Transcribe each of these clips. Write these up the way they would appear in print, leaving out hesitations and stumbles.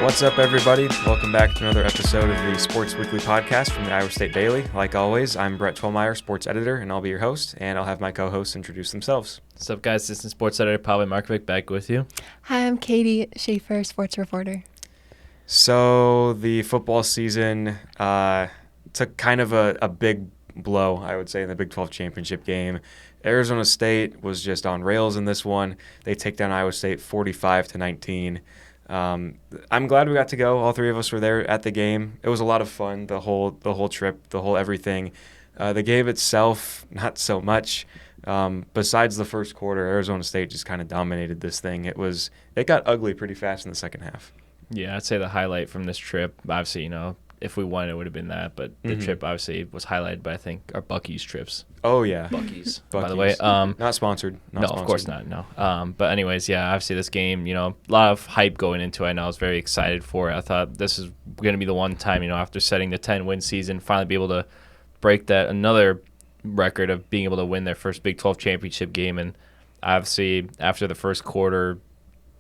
What's up, everybody? Welcome back to another episode of the Sports Weekly podcast from the Iowa State Daily. Like always, I'm Brett Twellmeyer, sports editor, and I'll be your host, and I'll have my co-hosts introduce themselves. What's up, guys? Assistant sports editor Pavel Markovic back with you. Hi, I'm Katie Schaefer, sports reporter. So the football season took kind of a big blow, I would say, in the Big 12 championship game. Arizona State was just on rails in this one. They take down Iowa State 45-19. I'm glad we got to go. All three of us were there at the game. It was a lot of fun, the whole trip, the whole everything. The game itself, not so much. Besides the first quarter, Arizona State just kind of dominated this thing. It got ugly pretty fast in the second half. Yeah, I'd say the highlight from this trip, obviously, if we won, it would have been that. But the trip, obviously, was highlighted by, I think, our Buc-ee's trips. Oh, yeah. Buc-ee's, by the way. Not sponsored. No, of course not, no. But anyways, yeah, obviously this game, a lot of hype going into it, and I was very excited for it. I thought this is going to be the one time, after setting the 10-win season, finally be able to break another record of being able to win their first Big 12 championship game. And obviously, after the first quarter,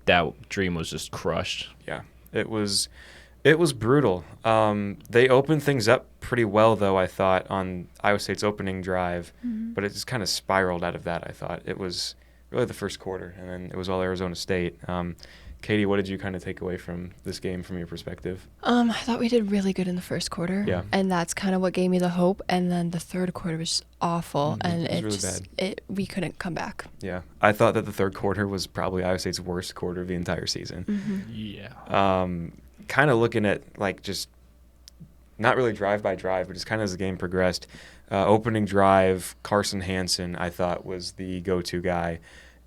that dream was just crushed. Yeah, it was brutal. They opened things up pretty well, though, I thought, on Iowa State's opening drive. But it just kind of spiraled out of that, I thought. It was really the first quarter, and then it was all Arizona State. Katie, what did you kind of take away from this game from your perspective? I thought we did really good in the first quarter. Yeah. And that's kind of what gave me the hope. And then the third quarter was just awful. And it was really bad. We couldn't come back. Yeah. I thought that the third quarter was probably Iowa State's worst quarter of the entire season. Yeah. Kind of looking at, just not really drive by drive, but just kind of as the game progressed. Opening drive, Carson Hansen, I thought, was the go-to guy.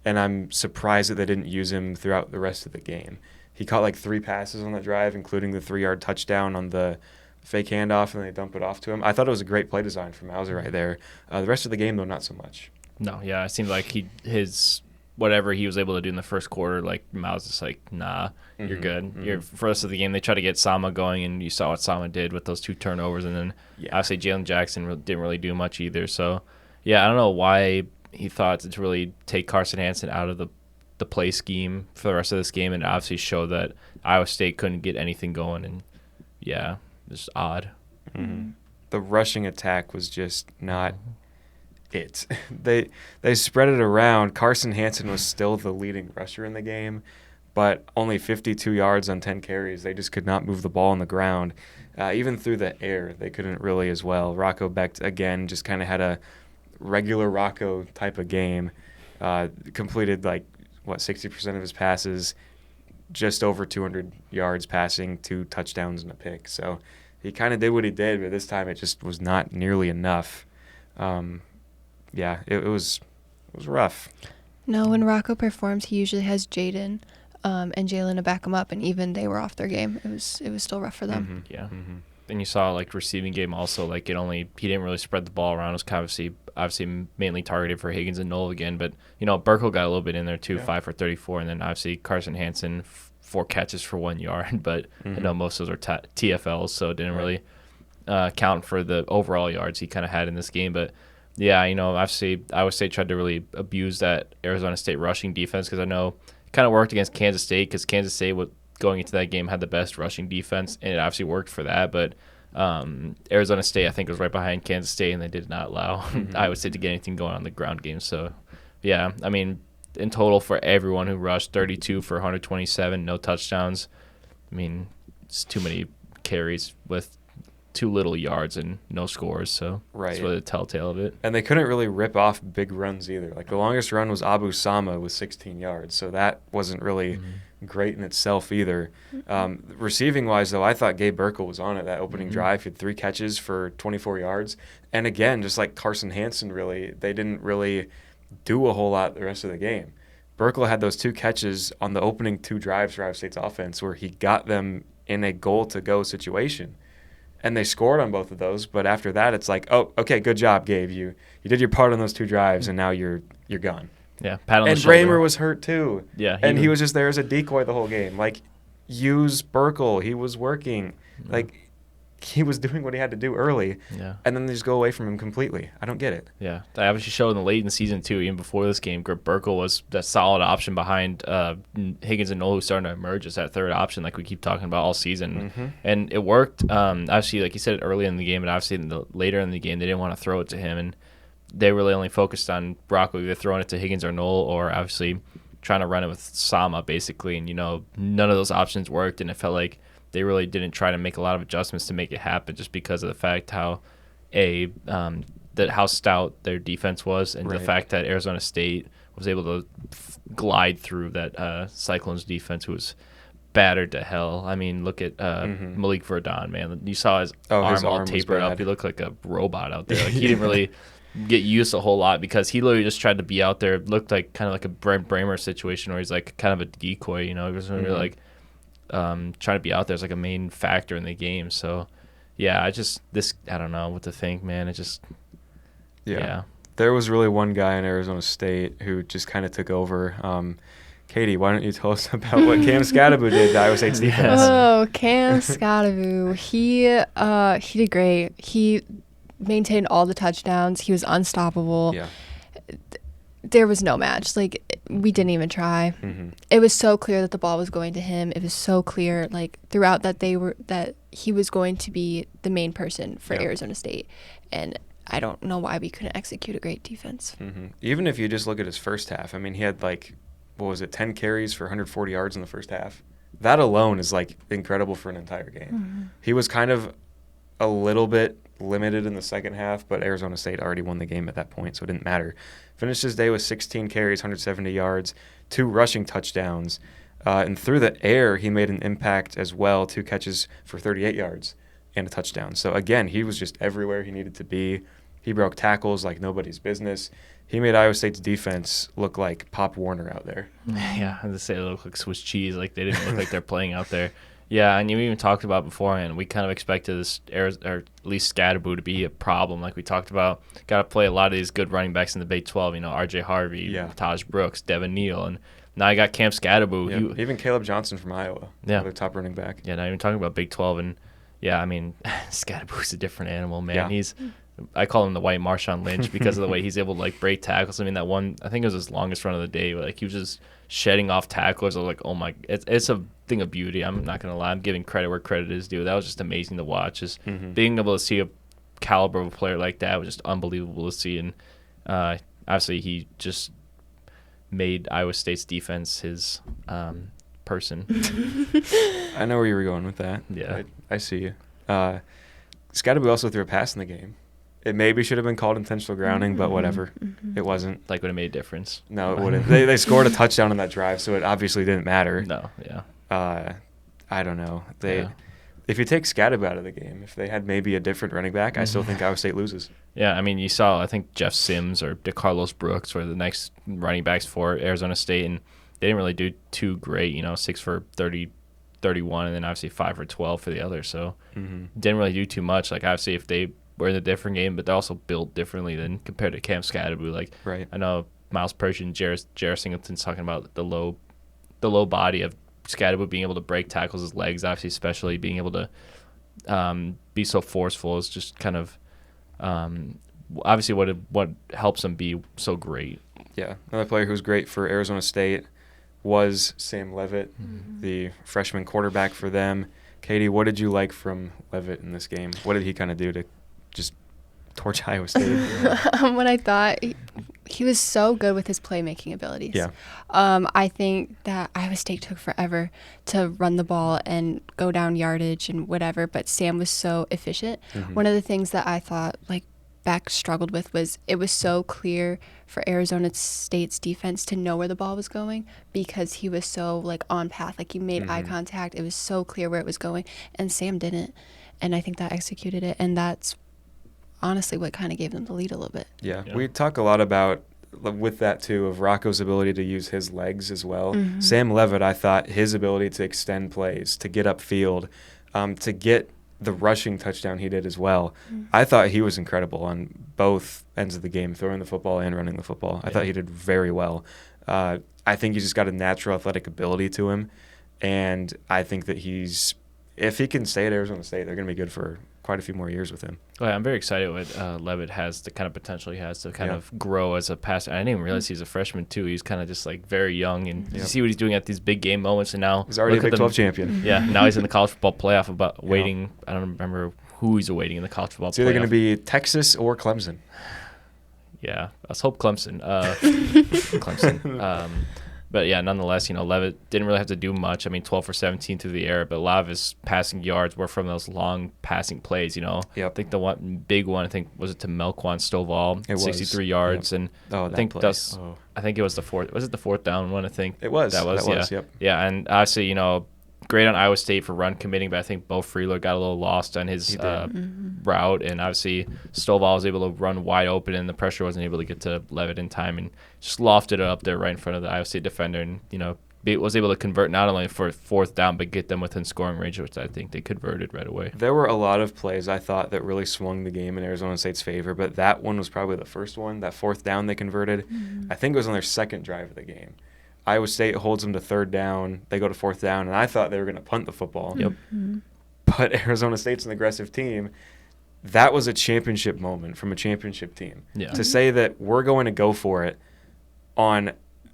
And I'm surprised that they didn't use him throughout the rest of the game. He caught 3 passes on that drive, including the 3-yard touchdown on the fake handoff, and they dump it off to him. I thought it was a great play design from Mauser right there. The rest of the game, though, not so much. No, yeah, it seemed like whatever he was able to do in the first quarter, Miles is nah, you're good. For the rest of the game, they tried to get Sama going, and you saw what Sama did with those 2 turnovers, and then obviously Jalen Jackson didn't really do much either. So, yeah, I don't know why he thought to really take Carson Hansen out of the play scheme for the rest of this game, and obviously showed that Iowa State couldn't get anything going, and yeah, just odd. The rushing attack was just not it. They spread it around. Carson Hansen was still the leading rusher in the game, but only 52 yards on 10 carries. They just could not move the ball on the ground. Even through the air, they couldn't really as well. Rocco Becht, again, just kind of had a regular Rocco type of game. Completed 60% of his passes, just over 200 yards passing, 2 touchdowns and a pick. So he kind of did what he did, but this time it just was not nearly enough. It was rough. No, when Rocco performs, he usually has Jaden and Jalen to back him up, and even they were off their game. It was still rough for them. Yeah. And you saw receiving game also, he didn't really spread the ball around. It was kind of obviously mainly targeted for Higgins and Knoll again, but Burkle got a little bit in there too, 5 for 34, and then obviously Carson Hansen 4 catches for 1 yard, but I know most of those are TFLs, so it didn't really count for the overall yards he kind of had in this game. But yeah, obviously Iowa State tried to really abuse that Arizona State rushing defense, because I know it kind of worked against Kansas State, because Kansas State going into that game had the best rushing defense, and it obviously worked for that. But Arizona State, I think, was right behind Kansas State, and they did not allow Iowa State to get anything going on the ground game. So, yeah, in total for everyone who rushed, 32 for 127, no touchdowns. It's too many carries with too little yards and no scores. So that's really the telltale of it. And they couldn't really rip off big runs either. The longest run was Abu Sama with 16 yards, so that wasn't really great in itself either. Receiving-wise, though, I thought Gabe Burkle was on it that opening drive. He had 3 catches for 24 yards. And again, just like Carson Hansen, really, they didn't really do a whole lot the rest of the game. Burkle had those 2 catches on the opening 2 drives for Iowa State's offense where he got them in a goal-to-go situation. And they scored on both of those, but after that, it's oh, okay, good job, Gabe. You did your part on those 2 drives, and now you're gone. Yeah, pat on the shoulder. And Bramer was hurt too. Yeah, he was just there as a decoy the whole game. Use Burkle. He was working. he was doing what he had to do early, and then they just go away from him completely. I don't get it. Yeah, they obviously showed in the late in the season too. Even before this game, Burkle was that solid option behind Higgins and Noel, who's starting to emerge as that third option, like we keep talking about all season, and it worked. Obviously, like you said early in the game, and obviously later in the game, they didn't want to throw it to him, and they really only focused on Rocco either throwing it to Higgins or Noel, or obviously trying to run it with Sama basically. And none of those options worked, and it felt like they really didn't try to make a lot of adjustments to make it happen, just because of the fact how how stout their defense was, and the fact that Arizona State was able to glide through that Cyclones defense, who was battered to hell. I mean, look at Malik Verdon, man. You saw his arm all tapered up. He looked like a robot out there. Like, he didn't really get used a whole lot, because he literally just tried to be out there. It looked like kind of like a Brent Bramer situation where he's like kind of a decoy. He was really like trying to be out there as like a main factor in the game. So yeah, I don't know what to think, man. It just yeah. There was really one guy in Arizona State who just kind of took over. Katie, why don't you tell us about what Cam Scadaboo did to Iowa State's defense? Oh, Cam Scadaboo. He did great. He maintained all the touchdowns. He was unstoppable. Yeah. There was no match. Like, we didn't even try. It was so clear that the ball was going to him. It was so clear, like, throughout that he was going to be the main person for Arizona State. And I don't know why we couldn't execute a great defense. Even if you just look at his first half, I mean, he had 10 carries for 140 yards in the first half. That alone is incredible for an entire game. He was kind of a little bit limited in the second half, but Arizona State already won the game at that point, so it didn't matter. Finished his day with 16 carries, 170 yards, 2 rushing touchdowns, and through the air, he made an impact as well, 2 catches for 38 yards and a touchdown. So again, he was just everywhere he needed to be. He broke tackles like nobody's business. He made Iowa State's defense look like Pop Warner out there. Yeah, I was say it looked like Swiss cheese. Like, they didn't look like they're playing out there. Yeah, and you even talked about beforehand, we kind of expected this, or at least Scadaboo, to be a problem. Like we talked about, got to play a lot of these good running backs in the Big 12. R.J. Harvey, Taj Brooks, Devin Neal, and now you got Cam Scadaboo. Yeah, even Caleb Johnson from Iowa, another top running back. Yeah, not even talking about Big 12. And, yeah, I mean, Scadaboo's a different animal, man. Yeah. I call him the white Marshawn Lynch because of the way he's able to break tackles. I mean, that one, I think it was his longest run of the day. He was just shedding off tacklers. I was like, oh my, it's a thing of beauty. I'm not gonna lie. I'm giving credit where credit is due. That was just amazing to watch. Just being able to see a caliber of a player like that was just unbelievable to see. And obviously, he just made Iowa State's defense his person. I know where you were going with that. Yeah, I see you. Scadaboo also threw a pass in the game. It maybe should have been called intentional grounding, but whatever. It wasn't. Would have made a difference. No, it wouldn't. They scored a touchdown on that drive, so it obviously didn't matter. No, yeah. I don't know. If you take Scadaboo out of the game, if they had maybe a different running back, I still think Iowa State loses. Yeah, I mean, you saw, I think, Jeff Sims or DeCarlos Brooks were the next running backs for Arizona State, and they didn't really do too great, 6 for 30, 31, and then obviously 5 for 12 for the other. So didn't really do too much. Obviously, if they were in a different game, but they're also built differently than compared to Cam Scadaboo. Right. I know Miles Persian, Jarrett Singleton's talking about the low body of Scadaboo being able to break tackles, his legs, obviously, especially being able to be so forceful is just kind of obviously what helps him be so great. Yeah, another player who's great for Arizona State was Sam Leavitt, the freshman quarterback for them. Katie, what did you like from Leavitt in this game? What did he kind of do to just torch Iowa State? When I thought he was so good with his playmaking abilities. Yeah. I think that Iowa State took forever to run the ball and go down yardage and whatever, but Sam was so efficient. One of the things that I thought Beck struggled with was it was so clear for Arizona State's defense to know where the ball was going because he was so on path. He made eye contact. It was so clear where it was going, and Sam didn't. And I think that executed it, and that's honestly what kind of gave them the lead a little bit. Yeah. We talk a lot about, with that too, of Rocco's ability to use his legs as well. Sam Leavitt, I thought his ability to extend plays, to get upfield, to get the rushing touchdown he did as well. I thought he was incredible on both ends of the game, throwing the football and running the football. I thought he did very well. I think he's just got a natural athletic ability to him, and I think that he's if he can stay at Arizona State, they're going to be good for quite a few more years with him. Well, I'm very excited what Levitt has, the kind of potential he has to kind of grow as a passer. I didn't even realize he's a freshman too. He's kind of just like very young, and you see what he's doing at these big game moments. And now he's already a Big 12 champion. Yeah, now he's in the college football playoff. About waiting, I don't remember who he's awaiting in the college football playoff. It's either going to be Texas or Clemson. Yeah, let's hope Clemson. Clemson. But yeah, nonetheless, Levitt didn't really have to do much. I mean, 12 for 17 through the air, but a lot of his passing yards were from those long passing plays. I think the one big one, was it to Melquan Stovall, 63 yards, and I think I think it was the fourth. Was it the fourth down one? I think it was. That was. Yeah, and obviously, great on Iowa State for run committing, but I think Bo Freeler got a little lost on his route, and obviously Stovall was able to run wide open, and the pressure wasn't able to get to Levitt in time, and just lofted it up there right in front of the Iowa State defender, and was able to convert not only for fourth down, but get them within scoring range, which I think they converted right away. There were a lot of plays I thought that really swung the game in Arizona State's favor, but that one was probably the first one. That fourth down they converted, I think it was on their second drive of the game. Iowa State holds them to third down. They go to fourth down, and I thought they were going to punt the football. Yep. But Arizona State's an aggressive team. That was a championship moment from a championship team. Yeah. To say that we're going to go for it on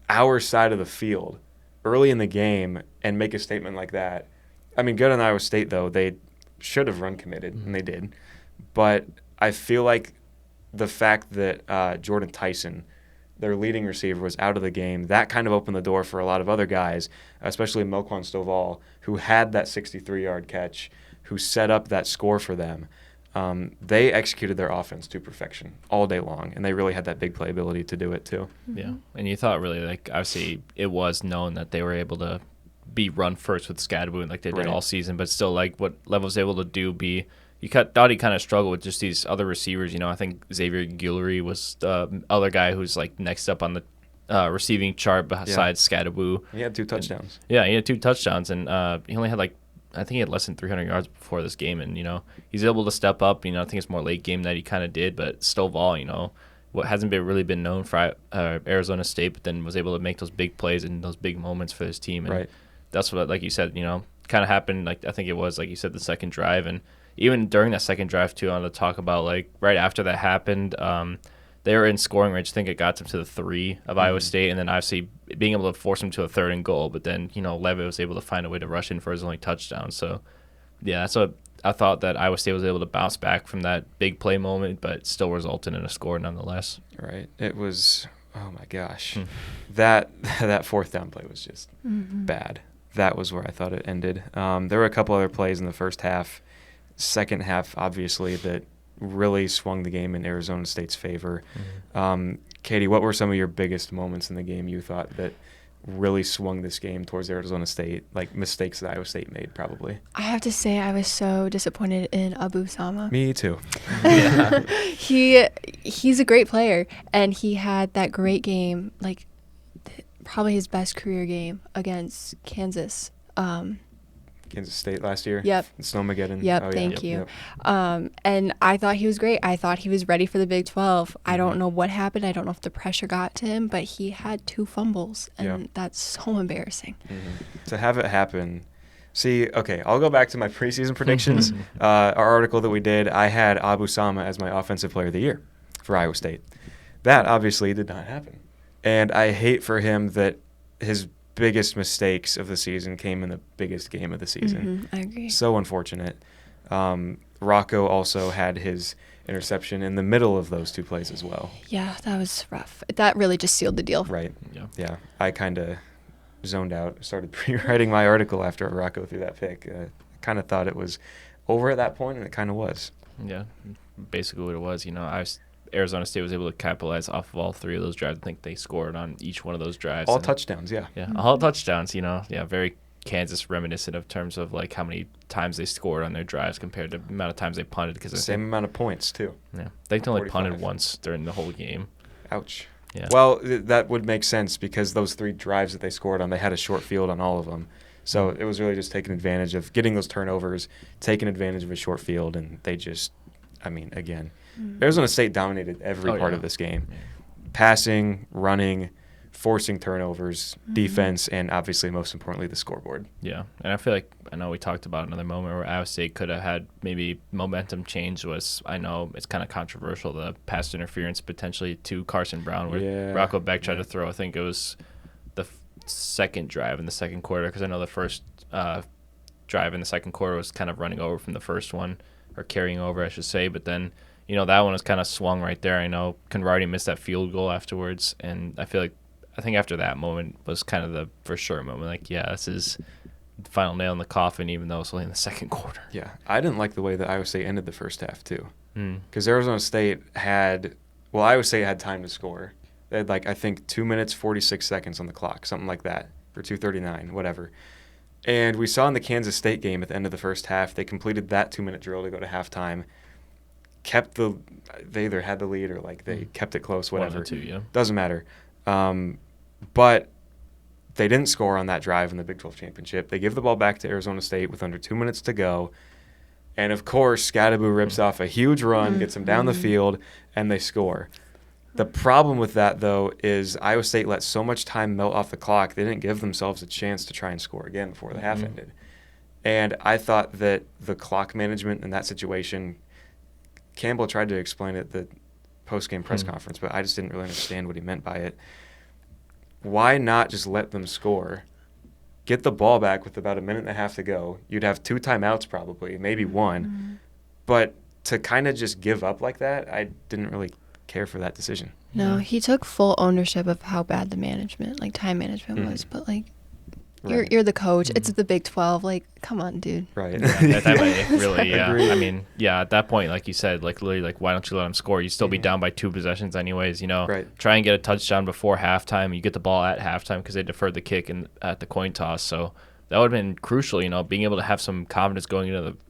our side of the field early in the game and make a statement like that. I mean, good on Iowa State, though. They should have run committed, and they did. But I feel like the fact that Jordan Tyson, their leading receiver, was out of the game, that kind of opened the door for a lot of other guys, especially Melquan Stovall, who had that 63-yard catch, who set up that score for them. They executed their offense to perfection all day long, and they really had that big play ability to do it too. Yeah, and you thought really, obviously it was known that they were able to be run first with Scadaboo like they did all season, but still what Lev was able to do thought he kind of struggled with just these other receivers. I think Xavier Guillory was the other guy who's next up on the receiving chart besides Scadaboo. He had 2 touchdowns. he had 2 touchdowns, and he only had I think he had less than 300 yards before this game, and he's able to step up. I think it's more late game that he kind of did, but Stovall, what hasn't really been known for Arizona State, but then was able to make those big plays and those big moments for his team, and that's what, like you said, kind of happened. I think it was, like you said, the second drive, and even during that second drive too, I want to talk about right after that happened. They were in scoring range. I think it got them to the 3 of Iowa State, and then obviously being able to force them to a 3rd and goal. But then, Levitt was able to find a way to rush in for his only touchdown. So, yeah, that's what I thought, that Iowa State was able to bounce back from that big play moment, but still resulted in a score nonetheless. Right. It was, oh my gosh, that fourth down play was just bad. That was where I thought it ended. There were a couple other plays in the first half, second half, obviously, that really swung the game in Arizona State's favor. Katie, what were some of your biggest moments in the game you thought that really swung this game towards Arizona State, mistakes that Iowa State made probably? I have to say I was so disappointed in Abu Sama. Me too. He's a great player, and he had that great game, probably his best career game against Kansas. Kansas State last year. Yep. Snowmageddon. Yep, thank you. And I thought he was great. I thought he was ready for the Big 12. I don't know what happened. I don't know if the pressure got to him, but he had 2 fumbles, and that's so embarrassing. To have it happen. See, okay, I'll go back to my preseason predictions. Our article that we did, I had Abu Sama as my Offensive Player of the Year for Iowa State. That obviously did not happen. And I hate for him that his biggest mistakes of the season came in the biggest game of the season. I agree. So unfortunate. Rocco also had his interception in the middle of those 2 plays as well. Yeah, that was rough. That really just sealed the deal. Right. Yeah. I kind of zoned out, started pre-writing my article after Rocco threw that pick. Kind of thought it was over at that point, and it kind of was. Yeah, basically what it was. Arizona State was able to capitalize off of all 3 of those drives. I think they scored on each one of those drives. All touchdowns, yeah. Yeah, all touchdowns, very Kansas reminiscent of terms of how many times they scored on their drives compared to the amount of times they punted. Same amount of points, too. Yeah, they only 45. punted once during the whole game. Ouch. Yeah. Well, that would make sense because those 3 drives that they scored on, they had a short field on all of them. So it was really just taking advantage of getting those turnovers, taking advantage of a short field, and they just, again, Arizona State dominated every part of this game. Yeah. Passing, running, forcing turnovers, defense, and obviously most importantly the scoreboard. Yeah, and I feel like I know we talked about another moment where Iowa State could have had maybe momentum change. Was I know it's kind of controversial, the pass interference potentially to Carson Brown where Rocco Beck tried to throw. I think it was the second drive in the second quarter, because I know the first drive in the second quarter was kind of running over from the first one, or carrying over I should say, but then that one was kind of swung right there. I know Conradi missed that field goal afterwards, and I think after that moment was kind of the for sure moment. Like, yeah, this is the final nail in the coffin, even though it's only in the second quarter. Yeah, I didn't like the way that Iowa State ended the first half too, because Arizona State Iowa State had time to score. They had I think 2 minutes 46 seconds on the clock, something like that, or 2:39, whatever. And we saw in the Kansas State game at the end of the first half, they completed that 2-minute drill to go to halftime. They either had the lead or they kept it close, whatever. 1-2, yeah. Doesn't matter. But they didn't score on that drive in the Big 12 championship. They give the ball back to Arizona State with under 2 minutes to go. And, of course, Scadaboo rips off a huge run, gets them down the field, and they score. The problem with that, though, is Iowa State let so much time melt off the clock, they didn't give themselves a chance to try and score again before the half ended. And I thought that the clock management in that situation, Campbell tried to explain it at the post-game press conference, but I just didn't really understand what he meant by it. Why not just let them score? Get the ball back with about a minute and a half to go. You'd have 2 timeouts probably, maybe 1. But to kind of just give up like that, I didn't really care for that decision. No, he took full ownership of how bad the management, time management was. But, you're the coach. It's the Big 12. Come on, dude. Right. Yeah, that might really, yeah. I mean, yeah, at that point, like you said, literally, why don't you let them score? You'd still be down by 2 possessions anyways, Right. Try and get a touchdown before halftime. You get the ball at halftime because they deferred the kick at the coin toss. So that would have been crucial, being able to have some confidence going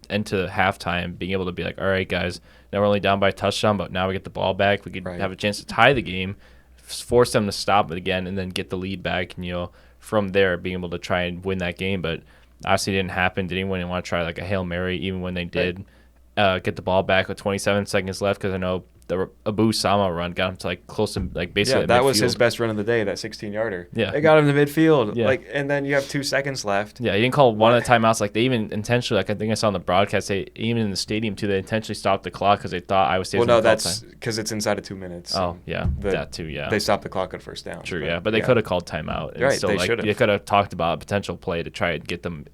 into halftime, being able to be like, all right, guys, now we're only down by a touchdown, but now we get the ball back. We could have a chance to tie the game, force them to stop it again, and then get the lead back, and, from there, being able to try and win that game. But obviously it didn't happen. Did anyone want to try a Hail Mary even when they did get the ball back with 27 seconds left? Because I know the Abu Sama run got him to close to basically yeah, that midfield. was his best run of the day, that 16-yarder. Yeah. They got him to midfield. Yeah. And then you have 2 seconds left. Yeah, he didn't call one of the timeouts. They even intentionally, I think I saw on the broadcast, even in the stadium too, they intentionally stopped the clock because they thought Iowa State was Well, no, going to that's because it's inside of 2 minutes. Oh, yeah, that too, yeah. They stopped the clock at first down. True, but they could have called timeout. And right, still, they should have. They could have talked about a potential play to try and get them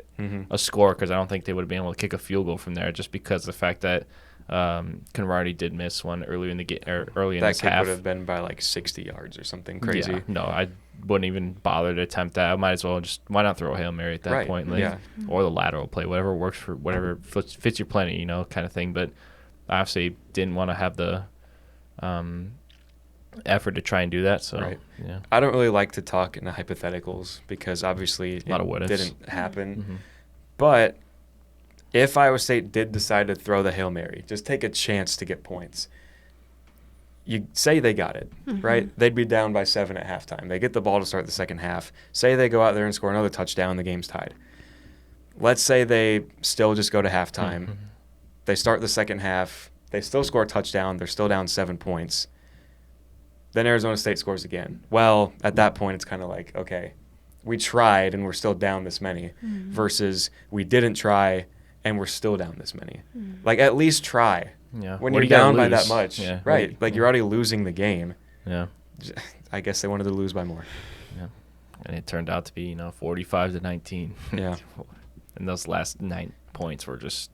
a score, because I don't think they would have been able to kick a field goal from there, just because of the fact that Conradi did miss one early in the game, early in this half. That kick would have been by 60 yards or something crazy. Yeah, no, I wouldn't even bother to attempt that. I might as well why not throw a Hail Mary at that point? Or the lateral play, whatever works for whatever fits your plenty, kind of thing. But I obviously didn't want to have the effort to try and do that. So yeah, I don't really like to talk in the hypotheticals because obviously it didn't happen. But if Iowa State did decide to throw the Hail Mary, just take a chance to get points, you say they got it, right? They'd be down by 7 at halftime. They get the ball to start the second half. Say they go out there and score another touchdown, the game's tied. Let's say they still just go to halftime. They start the second half. They still score a touchdown. They're still down 7 points. Then Arizona State scores again. Well, at that point, it's kind of okay, we tried and we're still down this many versus we didn't try and we're still down this many. At least try. Yeah. When you're down by that much. Yeah. Right. You're already losing the game. Yeah. I guess they wanted to lose by more. Yeah. And it turned out to be, 45-19. Yeah. And those last 9 points were just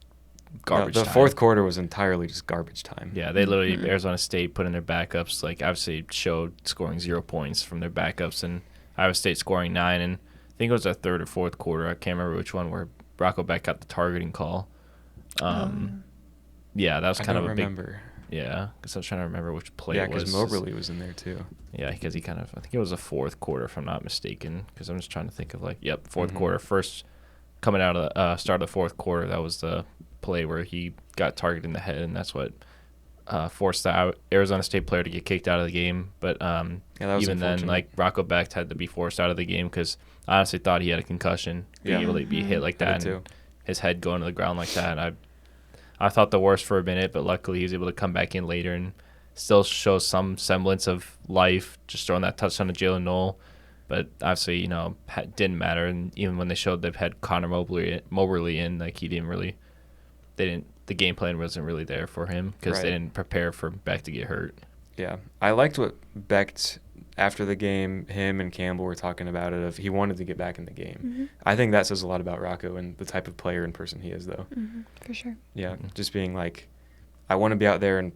garbage time. The fourth quarter was entirely just garbage time. Yeah, they literally, Arizona State put in their backups, obviously showed scoring 0 points from their backups, and Iowa State scoring 9. And I think it was the third or fourth quarter, I can't remember which one, where Rocco Beck got the targeting call. Yeah, that was kind of a big. Yeah, because I was trying to remember which play it was. Yeah, because Moberly was in there too. Yeah, because he I think it was the fourth quarter, if I'm not mistaken, because I'm just trying to think of fourth quarter. First, coming out of the start of the fourth quarter, that was the play where he got targeted in the head, and that's what forced the Arizona State player to get kicked out of the game. But even then, Rocco Beck had to be forced out of the game because I honestly thought he had a concussion, being able to be hit like that, and his head going to the ground like that. I thought the worst for a minute, but luckily he was able to come back in later and still shows some semblance of life, just throwing that touchdown to Jalen Noel. But obviously, didn't matter. And even when they showed they've had Connor Moberly in, like the game plan wasn't really there for him because they didn't prepare for Beck to get hurt. Yeah. I liked what Beck, after the game, him and Campbell were talking about it, of he wanted to get back in the game. Mm-hmm. I think that says a lot about Rocco and the type of player and person he is, though. Mm-hmm. For sure. Yeah, just being like, I want to be out there and,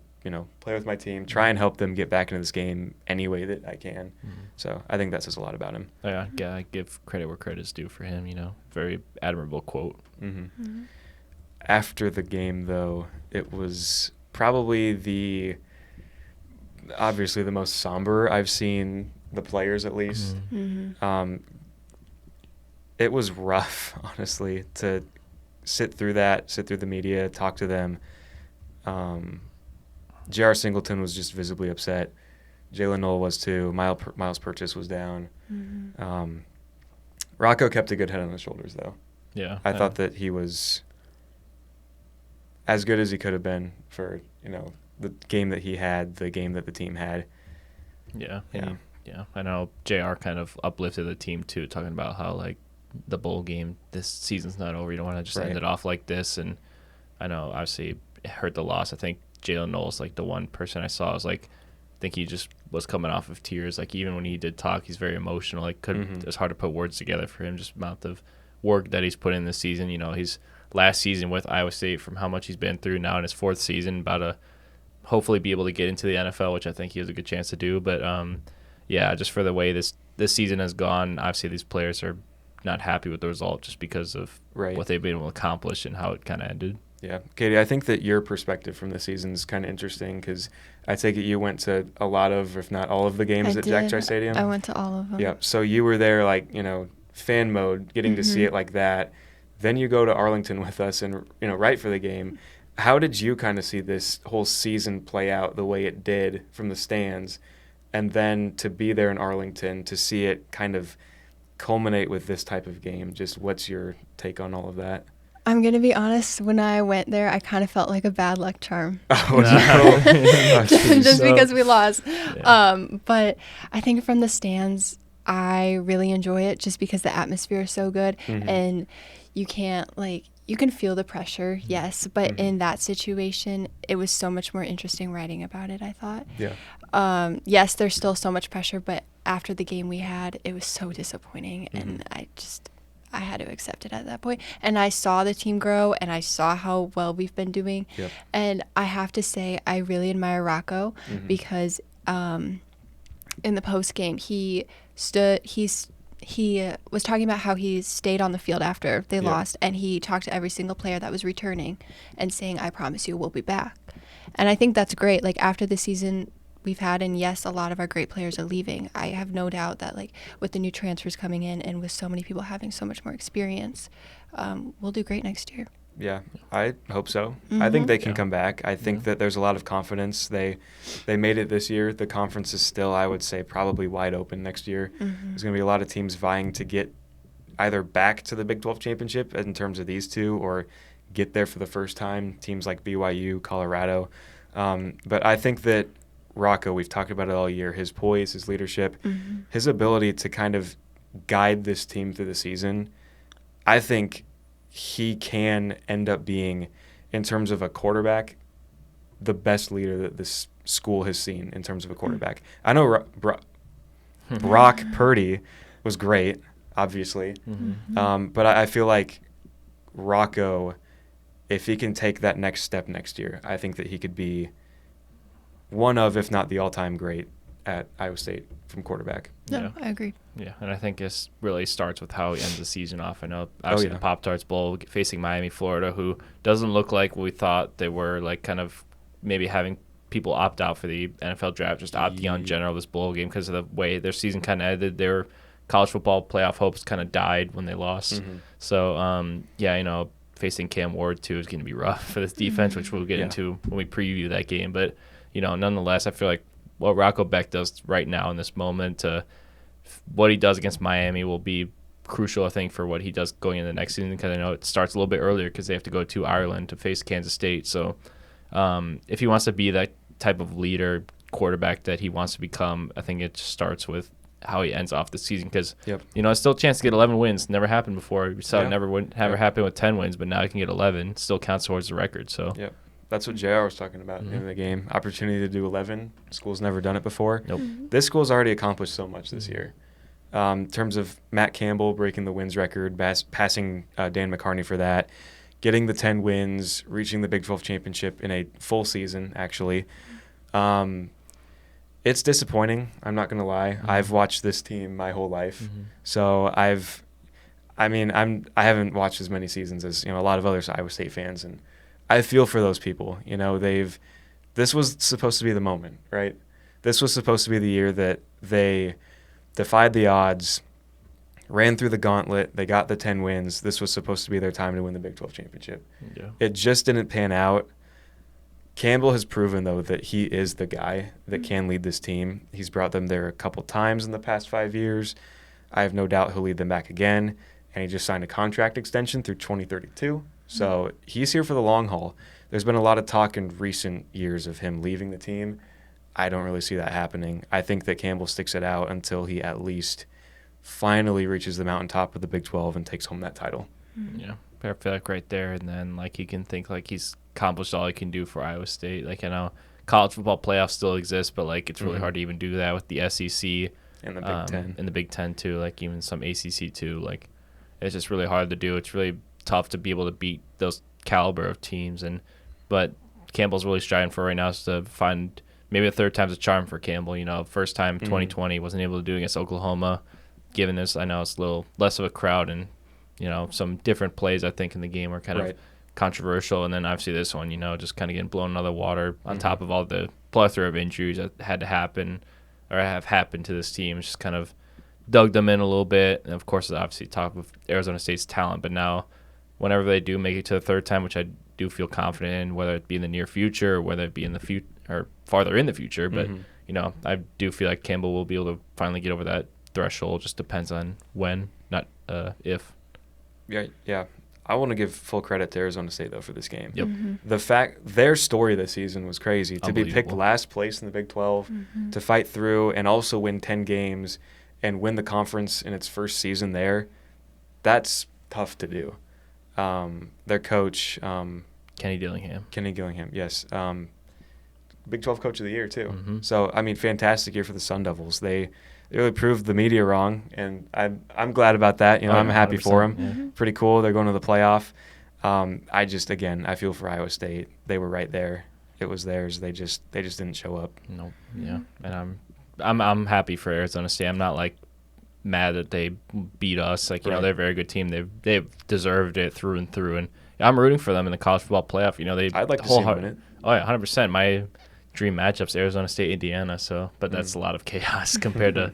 play with my team, try and help them get back into this game any way that I can. Mm-hmm. So I think that says a lot about him. Yeah, I give credit where credit's due for him, very admirable quote. Mm-hmm. Mm-hmm. After the game, though, it was probably obviously the most somber I've seen the players, at least. Mm-hmm. It was rough, honestly, to sit through the media, talk to them. J.R. Singleton was just visibly upset. Jalen Noel was too. Miles Purchase was down. Mm-hmm. Rocco kept a good head on his shoulders, though. Yeah. I thought that he was as good as he could have been for, the game that he had, the game that the team had. Yeah. Yeah. Yeah. I know JR kind of uplifted the team, too, talking about how, like, the bowl game, this season's not over. You don't want to just end it off like this. And I know, obviously, it hurt the loss. I think Jalen Noel's, like, the one person I saw was, like, I think he just was coming off of tears. Like, even when he did talk, he's very emotional. Like, it's hard to put words together for him, just the amount of work that he's put in this season. His last season with Iowa State, from how much he's been through now in his fourth season, about to hopefully be able to get into the NFL, which I think he has a good chance to do. But, yeah, just for the way this season has gone, obviously these players are not happy with the result just because of what they've been able to accomplish and how it kind of ended. Yeah. Katie, I think that your perspective from the season is kind of interesting because I take it you went to a lot of, if not all of the games at Jack Trice Stadium. I went to all of them. Yeah. So you were there, like, fan mode, getting to see it like that. Then you go to Arlington with us and, right for the game. How did you kind of see this whole season play out the way it did from the stands? And then to be there in Arlington, to see it kind of culminate with this type of game, just what's your take on all of that? I'm going to be honest, when I went there, I kind of felt like a bad luck charm. Oh, no. Just because we lost. Yeah. But I think from the stands, I really enjoy it just because the atmosphere is so good. Mm-hmm. And you can't, you can feel the pressure, yes. But in that situation, it was so much more interesting writing about it, I thought. Yeah. Yes, there's still so much pressure, but after the game we had, it was so disappointing. And I had to accept it at that point. And I saw the team grow, and I saw how well we've been doing. Yep. And I have to say, I really admire Rocco because in the post game, he was talking about how he stayed on the field after they lost, and he talked to every single player that was returning and saying, "I promise you, we'll be back." And I think that's great. Like, after the season we've had, and yes, a lot of our great players are leaving, I have no doubt that, with the new transfers coming in and with so many people having so much more experience, we'll do great next year. Yeah, I hope so. I think they can come back. I think that there's a lot of confidence. They made it this year. The conference is still, I would say, probably wide open next year. There's going to be a lot of teams vying to get either back to the Big 12 championship in terms of these two, or get there for the first time, teams like BYU, Colorado. But I think that Rocco, we've talked about it all year, his poise, his leadership, his ability to kind of guide this team through the season, I think he can end up being, in terms of a quarterback, the best leader that this school has seen in terms of a quarterback. I know Brock Purdy was great, obviously, but I feel like Rocco, if he can take that next step next year, I think that he could be one of, if not the all-time great at Iowa State from quarterback. No, I agree. Yeah, and I think this really starts with how he ends the season off. I know, obviously, the Pop-Tarts Bowl facing Miami, Florida, who doesn't look like we thought they were, kind of maybe having people opt out for the NFL draft, just opting out in general this bowl game because of the way their season kind of ended. Their college football playoff hopes kind of died when they lost. So, facing Cam Ward, too, is going to be rough for this defense, which we'll get into when we preview that game. But, nonetheless, I feel like what Rocco Beck does right now in this moment, what he does against Miami will be crucial, I think, for what he does going into the next season, because I know it starts a little bit earlier because they have to go to Ireland to face Kansas State. So if he wants to be that type of leader quarterback that he wants to become, I think it just starts with how he ends off the season, because it's still a chance to get 11 wins. Never happened before. We saw it never happen with 10 wins, but now he can get 11. Still counts towards the record. So that's what JR was talking about in the game. Opportunity to do 11. School's never done it before. Nope. This school's already accomplished so much this year. In terms of Matt Campbell breaking the wins record, passing Dan McCarney for that, getting the 10 wins, reaching the Big 12 championship in a full season, actually. It's disappointing. I'm not going to lie. I've watched this team my whole life. So I haven't watched as many seasons as, a lot of other Iowa State fans, and I feel for those people. This was supposed to be the moment, right? This was supposed to be the year that they defied the odds, ran through the gauntlet, they got the 10 wins. This was supposed to be their time to win the Big 12 championship. Yeah. It just didn't pan out. Campbell has proven, though, that he is the guy that can lead this team. He's brought them there a couple times in the past 5 years. I have no doubt he'll lead them back again. And he just signed a contract extension through 2032. So he's here for the long haul. There's been a lot of talk in recent years of him leaving the team. I don't really see that happening. I think that Campbell sticks it out until he at least finally reaches the mountaintop of the Big 12 and takes home that title. Yeah, I feel like right there, and then he can think he's accomplished all he can do for Iowa State. I know college football playoffs still exist, but it's really hard to even do that with the SEC and the Big Ten. And the Big Ten too, even some ACC too. It's just really hard to do. It's really tough to be able to beat those caliber of teams, but Campbell's really striving for right now is to find maybe a third time's a charm for Campbell. First time 2020 wasn't able to do against Oklahoma. Given this, I know it's a little less of a crowd, and some different plays I think in the game were kind of controversial, and then obviously this one, just kind of getting blown out of the water on top of all the plethora of injuries that had to happen or have happened to this team. It's just kind of dug them in a little bit, and of course, obviously top of Arizona State's talent. But now, whenever they do make it to the third time, which I do feel confident in, whether it be in the near future or whether it be in the future or farther in the future, but I do feel like Campbell will be able to finally get over that threshold. Just depends on when, not if. Yeah. I want to give full credit to Arizona State, though, for this game. Yep. The fact their story this season was crazy. To be picked last place in the Big 12, to fight through and also win 10 games and win the conference in its first season there, that's tough to do. Their coach, Kenny Dillingham, yes. Big 12 Coach of the Year, too. So, fantastic year for the Sun Devils. They really proved the media wrong, and I'm glad about that. I'm happy for them. Yeah. Pretty cool. They're going to the playoff. I feel for Iowa State. They were right there. It was theirs. They just didn't show up. Nope. Yeah, and I'm happy for Arizona State. I'm not mad that they beat us. They're a very good team. They've deserved it through and through, and I'm rooting for them in the college football playoff. I'd like to see them win it. Oh yeah, 100%. My dream matchups Arizona State, Indiana. So, but that's a lot of chaos compared to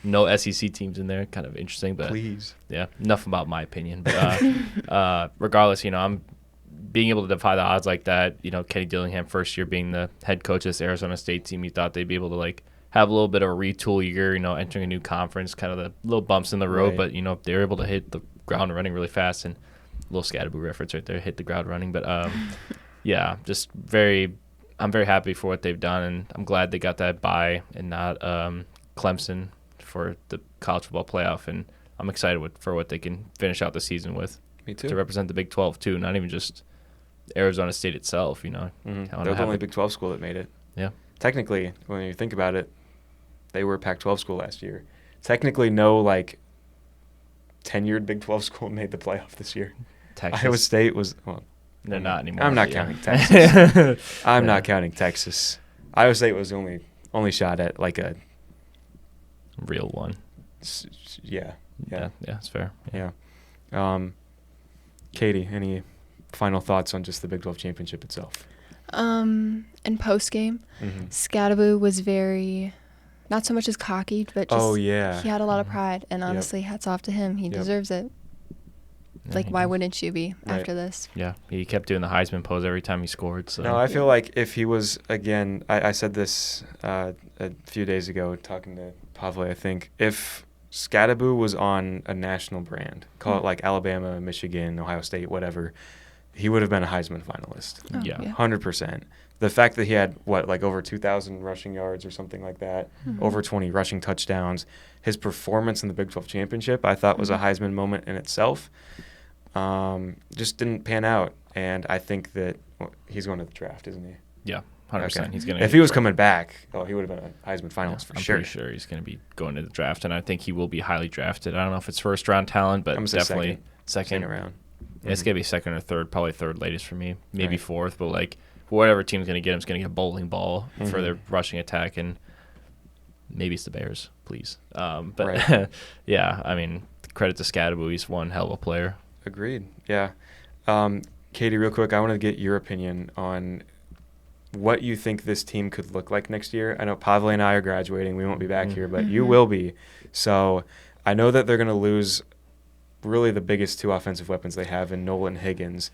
no SEC teams in there. Kind of interesting, but please, yeah. Enough about my opinion. But regardless, I'm being able to defy the odds like that. Kenny Dillingham, first year being the head coach of this Arizona State team, you thought they'd be able to have a little bit of a retool year. Entering a new conference, kind of the little bumps in the road, but they were able to hit the ground running really fast. And a little Scatterboo reference right there, hit the ground running. But yeah, just I'm very happy for what they've done, and I'm glad they got that bye and not Clemson for the college football playoff. And I'm excited for what they can finish out the season with. Me too. To represent the Big 12 too, not even just Arizona State itself. They're the only Big 12 school that made it. Yeah. Technically, when you think about it, they were a Pac-12 school last year. Technically, no tenured Big 12 school made the playoff this year. Texas. Iowa State was They're not anymore. I'm not counting Texas. I'm not counting Texas. Iowa State was the only shot at a real one. Yeah, that's fair. Yeah. Katie, any final thoughts on just the Big 12 championship itself? In post game, Scatterboo was very, not so much as cocky, but just he had a lot of pride, and honestly, hats off to him. He deserves it. Why wouldn't you be after this? Yeah, he kept doing the Heisman pose every time he scored. So. No, I feel like if he was, again, I said this a few days ago talking to Pavle, I think, if Scatterboo was on a national brand, call it Alabama, Michigan, Ohio State, whatever, he would have been a Heisman finalist. Oh, Yeah. 100%. The fact that he had, over 2,000 rushing yards or something like that, over 20 rushing touchdowns, his performance in the Big 12 championship, I thought was a Heisman moment in itself. Just didn't pan out. And I think that he's going to the draft, isn't he? Yeah, 100%. Okay. He's gonna. If he was coming back, he would have been a Heisman finalist for I'm sure. pretty sure he's going to be going to the draft, and I think he will be highly drafted. I don't know if it's first round talent, but I'm gonna say definitely second round. Yeah, it's going to be second or third, probably third latest for me, maybe Right. fourth. But whatever team's going to get him is going to get a bowling ball for their rushing attack, and maybe it's the Bears, please. But Right. yeah, I mean, credit to Scadaboo, he's one hell of a player. Agreed. Yeah. Katie, real quick, I want to get your opinion on what you think this team could look like next year. I know Pavle and I are graduating. We won't be back here, but you will be. So I know that they're going to lose really the biggest two offensive weapons they have in Nolan and Higgins.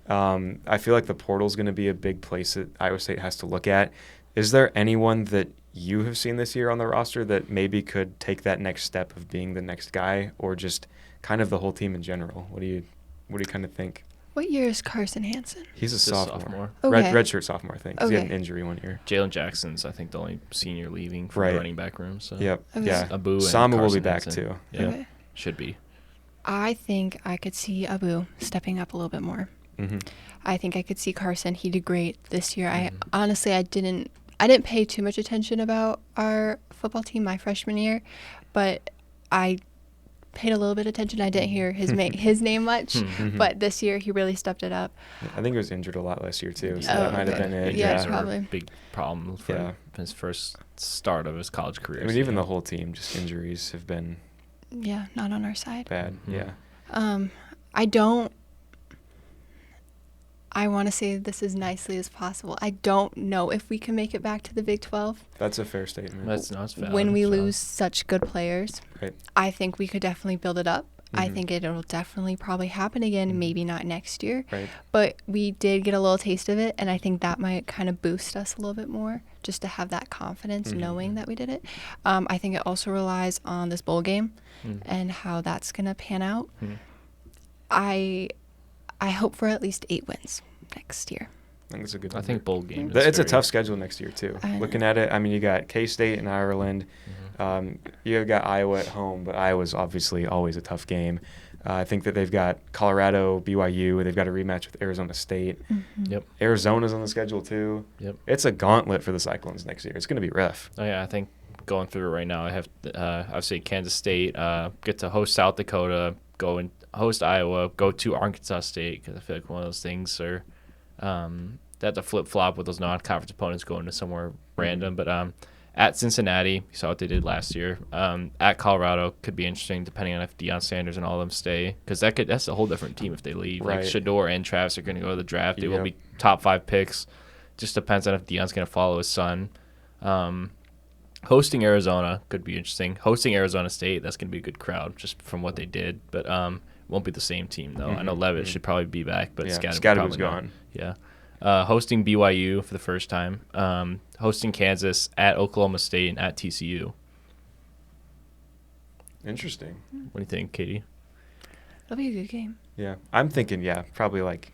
I feel like the portal is going to be a big place that Iowa State has to look at. Is there anyone that you have seen this year on the roster that maybe could take that next step of being the next guy, or just kind of the whole team in general? What do you kind of think? What year is Carson Hansen? He's a sophomore. Okay. Redshirt sophomore, I think. 'Cause he had an Okay. injury one year. Jalen Jackson's, I think, the only senior leaving from Right. the running back room. So Yep. Okay. Yeah. Abu and Sama will be Carson back Hansen. too. Yeah, Okay. should be. I think I could see Abu stepping up a little bit more. Mm-hmm. I think I could see Carson. He did great this year. I honestly, I didn't pay too much attention about our football team my freshman year, but I paid a little bit of attention. I didn't hear his name much, but this year he really stepped it up. I think he was injured a lot last year too, so Oh, that might have okay. been it. Yeah, Injuries were probably. a big problem for his first start of his college career. I mean, even the whole team, just injuries have been Yeah, not on our side. bad. Yeah. I want to say this as nicely as possible. I don't know if we can make it back to the Big 12 That's a fair statement. That's valid. when we It's valid. lose such good players. Right. I think we could definitely build it up. I Mhm. think it'll definitely probably happen again, maybe not next year. Right. But we did get a little taste of it, and I think that might kind of boost us a little bit more, just to have that confidence knowing that we did it. I think it also relies on this bowl game and how that's going to pan out. I hope for at least 8 wins next year. I think it's a good I number. think bowl game. It's a tough schedule next year too. I know. Looking at it, I mean, you got K-State and Ireland. You got Iowa at home, but Iowa's obviously always a tough game. I think that they've got Colorado, BYU. They've got a rematch with Arizona State. Yep. Arizona's on the schedule too. Yep. It's a gauntlet for the Cyclones next year. It's going to be rough. Oh yeah, I think going through it right now, I have obviously Kansas State, get to host South Dakota, go and host Iowa, go to Arkansas State, because I feel like one of those things are they have to flip flop with those non-conference opponents going to somewhere random. But at Cincinnati, you saw what they did last year. At Colorado could be interesting depending on if Deion Sanders and all of them stay, because that's a whole different team if they leave. Right. Like Shador and Travis are going to go to the draft. They will Yep. be top 5 picks. Just depends on if Deion's going to follow his son. Hosting Arizona could be interesting. Hosting Arizona State, that's going to be a good crowd just from what they did. But won't be the same team, though. I know Levitt should probably be back, but Yeah, Scadaboo's Scadaboo's probably not. gone. Yeah. Hosting BYU for the first time. Hosting Kansas, at Oklahoma State, and at TCU. Interesting. What do you think, Katie? That'll be a good game. Yeah, I'm thinking. Probably like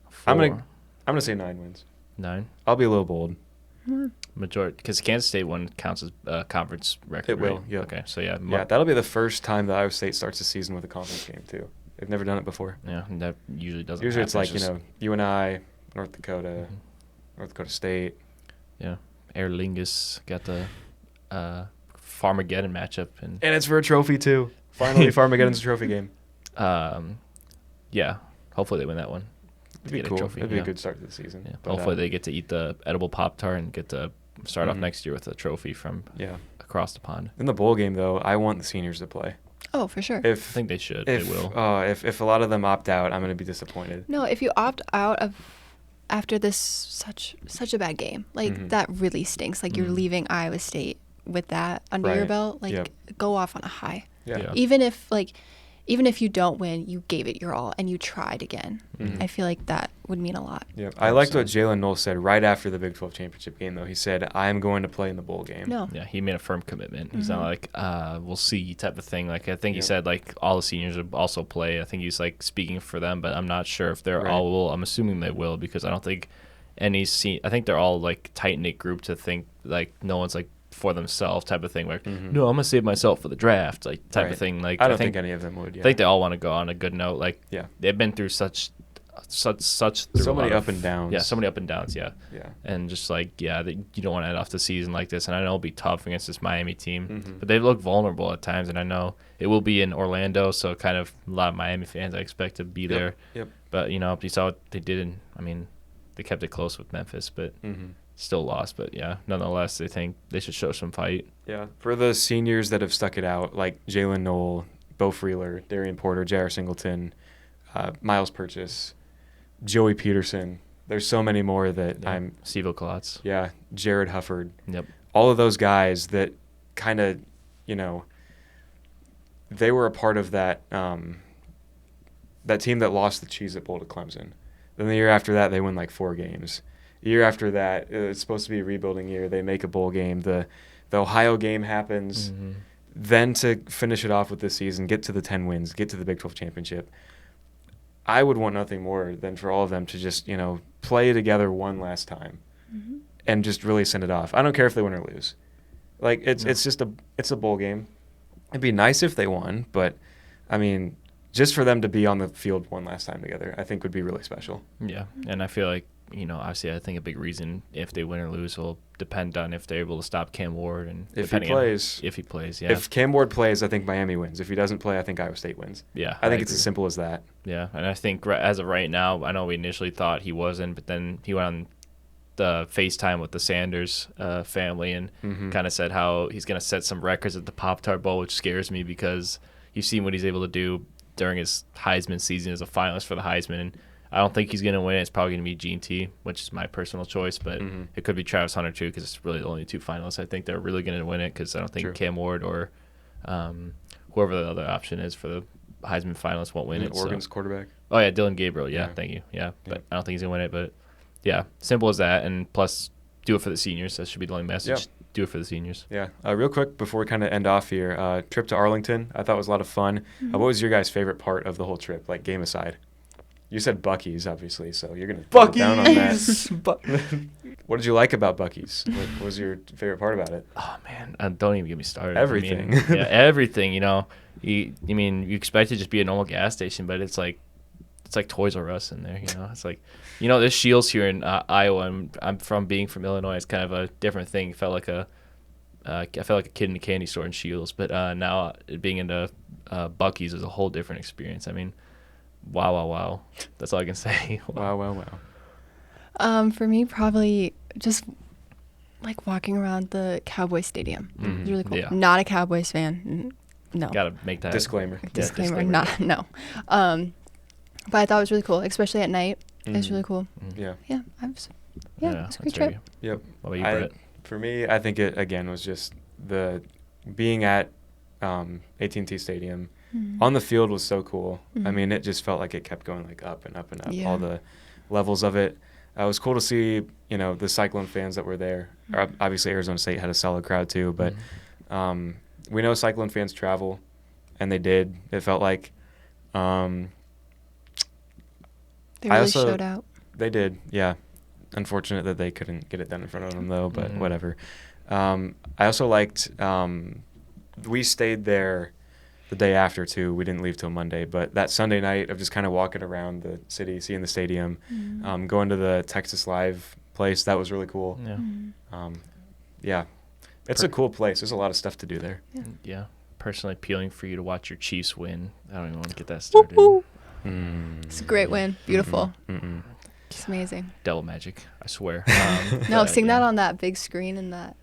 4, I'm gonna say 9 wins. 9. I'll be a little bold. Majority, because Kansas State one counts as conference record. It will, right? yeah. Okay, so yeah. Yeah, that'll be the first time that Iowa State starts the season with a conference game too. They've never done it before. Yeah, and that usually doesn't. Usually it's happen. like UNI, North Dakota, North Dakota State. Yeah, Aer Lingus got the Farmageddon matchup, and And it's for a trophy too. Finally, Farmageddon's a trophy game. yeah, hopefully they win that one. It'd be get a cool. trophy, It'd be yeah. a good start to the season. Yeah, But, hopefully they get to eat the edible Pop-Tart and get to start off next year with a trophy from Yeah. across the pond. In the bowl game though, I want the seniors to play. Oh, for sure. I If think they should. if They will. if a lot of them opt out, I'm gonna be disappointed. No, if you opt out of after this such a bad game, like that really stinks. Like you're leaving Iowa State with that under your Right. belt. Like Yep. go off on a high. Yeah. Even if you don't win, you gave it your all and you tried again. I feel like that would mean a lot. Yeah, I liked what Jalen Knoll said right after the Big 12 championship game, though. He said, "I am going to play in the bowl game." No. Yeah, he made a firm commitment. He's not like, we'll see type of thing. Like, I think he said, like, all the seniors would also play. I think he's, like, speaking for them, but I'm not sure if they're all will. I'm assuming they will because I don't think I think they're all, like, tight-knit group to think, like, no one's, like, for themselves type of thing. Like, no, I'm going to save myself for the draft, like, type of thing. Like, I don't think any of them would, I think they all want to go on a good note. Like, they've been through so many up and downs. Yeah, so many up and downs. Yeah. And just like you don't want to end off the season like this. And I know it'll be tough against this Miami team, but they look vulnerable at times. And I know it will be in Orlando, so kind of a lot of Miami fans I expect to be there. Yep. But you saw what they did. They kept it close with Memphis, but still lost. But yeah, nonetheless, they think they should show some fight. Yeah, for the seniors that have stuck it out, like Jalen Knoll, Bo Freeler, Darian Porter, J.R. Singleton, Miles Purchase, Joey Peterson. There's so many more that Sivo Klotz. Yeah, Jared Hufford. Yep. All of those guys that kind of, they were a part of that that team that lost the Cheez-It Bowl to Clemson. Then the year after that, they win like 4 games. The year after that, it's supposed to be a rebuilding year. They make a bowl game. The Ohio game happens. Then to finish it off with this season, get to the 10 wins, get to the Big 12 championship. I would want nothing more than for all of them to just, play together one last time and just really send it off. I don't care if they win or lose. Like, it's just it's a bowl game. It'd be nice if they won, but, just for them to be on the field one last time together, I think would be really special. Yeah, and I feel like, obviously I think a big reason if they win or lose will depend on if they're able to stop Cam Ward. And if he plays. Yeah. If Cam Ward plays, I think Miami wins. If he doesn't play, I think Iowa State wins. Yeah. I think it's as simple as that. Yeah, and I think as of right now, I know we initially thought he wasn't, but then he went on the FaceTime with the Sanders family and kind of said how he's going to set some records at the Pop-Tart Bowl, which scares me because you've seen what he's able to do during his Heisman season as a finalist for the Heisman. And I don't think he's going to win it. It's probably going to be Gene T, which is my personal choice, but it could be Travis Hunter too because it's really the only 2 finalists. I think they're really going to win it because I don't think Cam Ward or whoever the other option is for the Heisman finalists won't win it. Oregon's quarterback. Oh, yeah, Dylan Gabriel. Yeah, thank you. Yeah, but I don't think he's going to win it. But, yeah, simple as that. And plus, do it for the seniors. That should be the only message. Yep. Do it for the seniors. Yeah. Real quick, before we kind of end off here, trip to Arlington, I thought was a lot of fun. What was your guys' favorite part of the whole trip, like game aside? You said Buc-ee's, obviously, so you're going to put down on that. What did you like about Buc-ee's? What was your favorite part about it? Oh, man. Don't even get me started. Everything. Everything, You expect it to just be a normal gas station, but it's like Toys R Us in there, It's like, there's Shields here in Iowa, and I'm being from Illinois. It's kind of a different thing. I felt like a kid in a candy store in Shields, but now being into Buc-ee's is a whole different experience. Wow. That's all I can say. Wow. For me, probably just like walking around the Cowboy Stadium. It was really cool. Yeah. Not a Cowboys fan. No. Gotta make that disclaimer. Disclaimer. No. But I thought it was really cool, especially at night. It was really cool. Yeah. Yeah. It's a great trip. Yep. What about you, Brett? For me, I think it again was just the being at AT&T Stadium on the field was so cool. It just felt like it kept going like up and up and up. All the levels of it. It was cool to see, the Cyclone fans that were there. Obviously, Arizona State had a solid crowd too, but we know Cyclone fans travel, and they did. It felt like. They really showed out. They did, yeah. Unfortunate that they couldn't get it done in front of them, though, but whatever. I also liked we stayed there the day after, too. We didn't leave till Monday, but that Sunday night of just kind of walking around the city, seeing the stadium, going to the Texas Live place, that was really cool. Yeah. It's a cool place. There's a lot of stuff to do there. Yeah. Personally appealing for you to watch your Chiefs win. I don't even want to get that started. Woo-hoo. It's a great win. Beautiful. It's amazing. Devil magic, I swear. No, seeing that on that big screen in that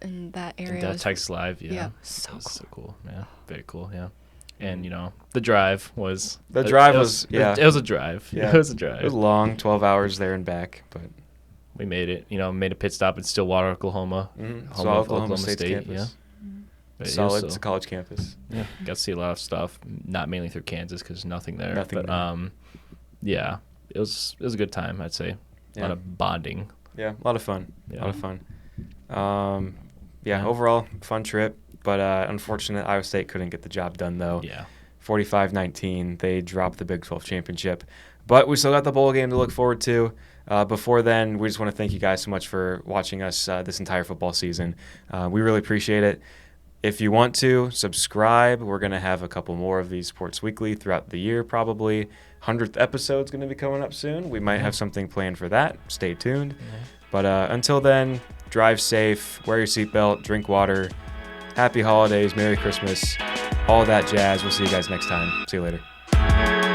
area. That Texas Live, yeah. So cool. So cool. Yeah, very cool. Yeah, and the drive was. The drive was It was a drive. Yeah, it was a drive. It was long, 12 hours there and back, but we made it. Made a pit stop in Stillwater, Oklahoma. Home of Oklahoma State's campus. Yeah. Solid. It's a college campus. Yeah, got to see a lot of stuff. Not mainly through Kansas because nothing there. Nothing. Yeah, it was a good time, I'd say. A lot of bonding. Yeah, a lot of fun. Yeah. A lot of fun. Overall, fun trip. But unfortunate, Iowa State couldn't get the job done, though. Yeah. 45-19, they dropped the Big 12 championship. But we still got the bowl game to look forward to. Before then, we just want to thank you guys so much for watching us this entire football season. We really appreciate it. If you want to, subscribe. We're going to have a couple more of these Sports Weekly throughout the year, probably. 100th episode's going to be coming up soon. We might have something planned for that. Stay tuned. But until then, drive safe, wear your seatbelt, drink water. Happy holidays, Merry Christmas, all that jazz. We'll see you guys next time. See you later.